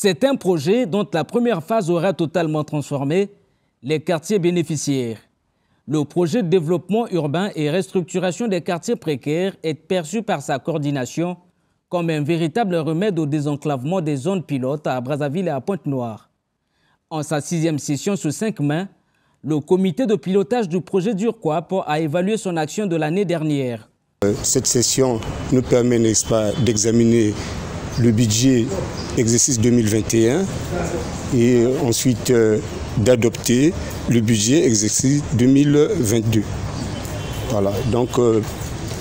C'est un projet dont la première phase aura totalement transformé les quartiers bénéficiaires. Le projet de développement urbain et restructuration des quartiers précaires est perçu par sa coordination comme un véritable remède au désenclavement des zones pilotes à Brazzaville et à Pointe-Noire. En sa 6e session sous 5 mains, le comité de pilotage du projet d'URQUAP a évalué son action de l'année dernière. Cette session nous permet, n'est-ce pas, d'examiner le budget exercice 2021 et ensuite d'adopter le budget exercice 2022. Voilà, donc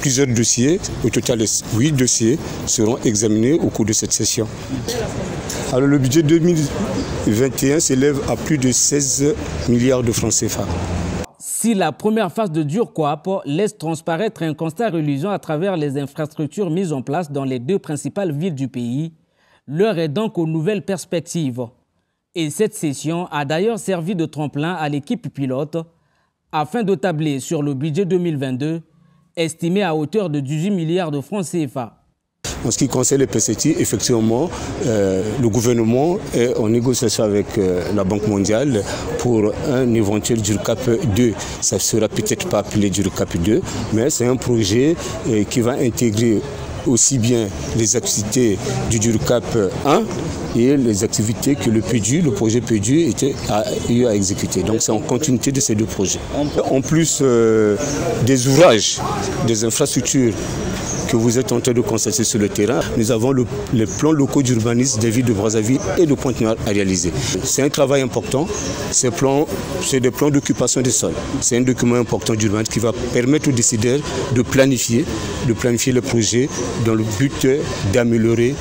plusieurs dossiers, au total 8 dossiers, seront examinés au cours de cette session. Alors le budget 2021 s'élève à plus de 16 milliards de francs CFA. Si la première phase de d'URQUAP laisse transparaître un constat reluisant à travers les infrastructures mises en place dans les 2 principales villes du pays, l'heure est donc aux nouvelles perspectives. Et cette session a d'ailleurs servi de tremplin à l'équipe pilote afin de tabler sur le budget 2022, estimé à hauteur de 18 milliards de francs CFA. En ce qui concerne les perspectives, effectivement, le gouvernement est en négociation avec la Banque mondiale pour un éventuel DURQAP 2. Ça ne sera peut-être pas appelé DURQAP 2, mais c'est un projet qui va intégrer aussi bien les activités du DURQAP 1 et les activités que le projet PEDU a eu à exécuter. Donc c'est en continuité de ces 2 projets. En plus des ouvrages, des infrastructures que vous êtes en train de constater sur le terrain, nous avons les plans locaux d'urbanisme des villes de Brazzaville et de Pointe-Noire à réaliser. C'est un travail important, c'est des plans d'occupation des sols. C'est un document important d'urbanisme qui va permettre aux décideurs de planifier les projets dans le but d'améliorer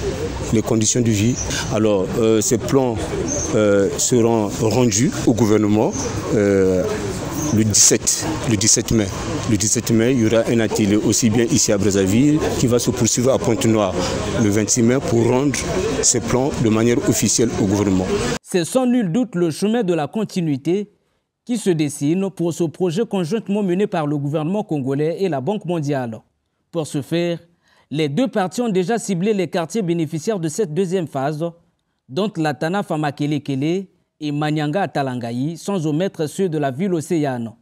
les conditions de vie. Alors, ces plans seront rendus au gouvernement le 17 mai. Le 17 mai, il y aura un atelier aussi bien ici à Brazzaville qui va se poursuivre à Pointe-Noire le 26 mai pour rendre ces plans de manière officielle au gouvernement. C'est sans nul doute le chemin de la continuité qui se dessine pour ce projet conjointement mené par le gouvernement congolais et la Banque mondiale. Pour ce faire, les 2 parties ont déjà ciblé les quartiers bénéficiaires de cette 2e phase, dont la Tana Famakelekele et Manyanga à Talangayi, sans omettre ceux de la ville océane.